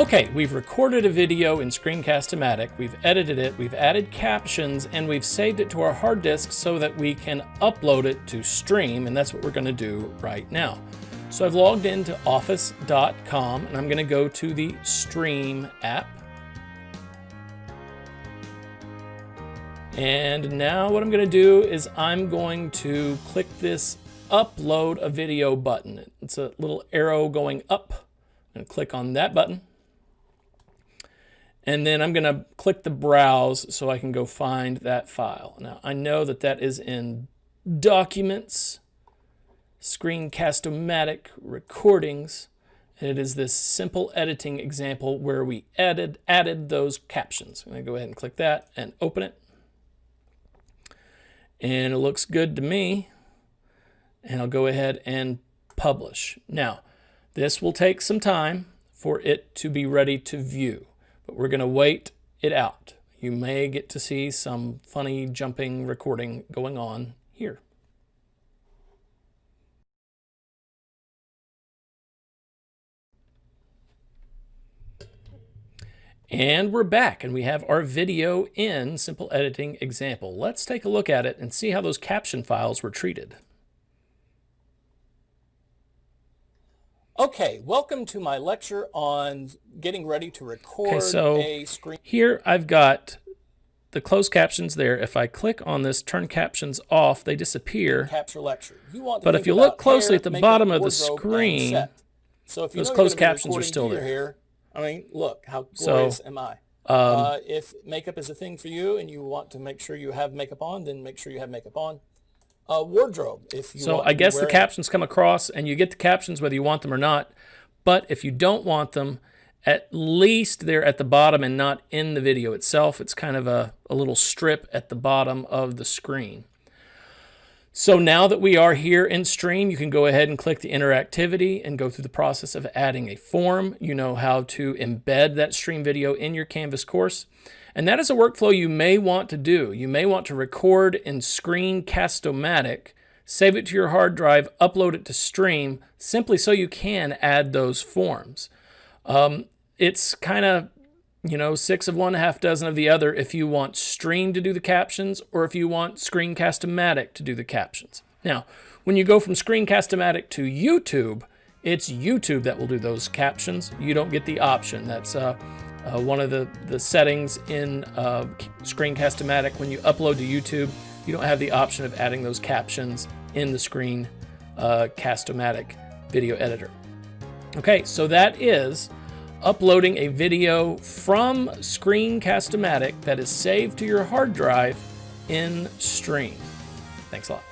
Okay, we've recorded a video in ScreenCast-O-Matic, we've edited it, we've added captions, and we've saved it to our hard disk so that we can upload it to Stream, and that's what we're going to do right now. So I've logged into office.com, and I'm going to go to the Stream app. And now what I'm going to do is I'm going to click this Upload a Video button. It's a little arrow going up. I'm going to click on that button. And then I'm going to click the Browse so I can go find that file. Now, I know that that is in Documents, ScreenCast-O-Matic Recordings, and it is this simple editing example where we added those captions. I'm going to go ahead and click that and open it. And it looks good to me. And I'll go ahead and publish. Now, this will take some time for it to be ready to view. But we're going to wait it out. You may get to see some funny jumping recording going on here. And we're back, and we have our video in Simple Editing Example. Let's take a look at it and see how those caption files were treated. Okay, welcome to my lecture on getting ready to record a screen. Here I've got the closed captions there. If I click on this Turn Captions Off, they disappear. Capture lecture. But if you look closely at the bottom of the screen, so if those closed captions are still there. Here, I mean, look, how glorious am I? If makeup is a thing for you and you want to make sure you have makeup on, then make sure you have makeup on. Wardrobe, if you want I guess the captions come across, and you get the captions whether you want them or not. But if you don't want them, at least they're at the bottom and not in the video itself. It's kind of a little strip at the bottom of the screen. So now that we are here in Stream, you can go ahead and click the interactivity and go through the process of adding a form. You know how to embed that Stream video in your Canvas course. And that is a workflow you may want to do. You may want to record in ScreenCast-O-Matic, save it to your hard drive, upload it to Stream, simply so you can add those forms. It's kind of, you know, 6 of one, half dozen of the other if you want Stream to do the captions or if you want ScreenCast-O-Matic to do the captions. Now, when you go from ScreenCast-O-Matic to YouTube, it's YouTube that will do those captions. You don't get the option. That's one of the settings in ScreenCast-O-Matic. When you upload to YouTube, you don't have the option of adding those captions in the ScreenCast-O-Matic video editor. Okay, so that is uploading a video from ScreenCast-O-Matic that is saved to your hard drive in Stream. Thanks a lot.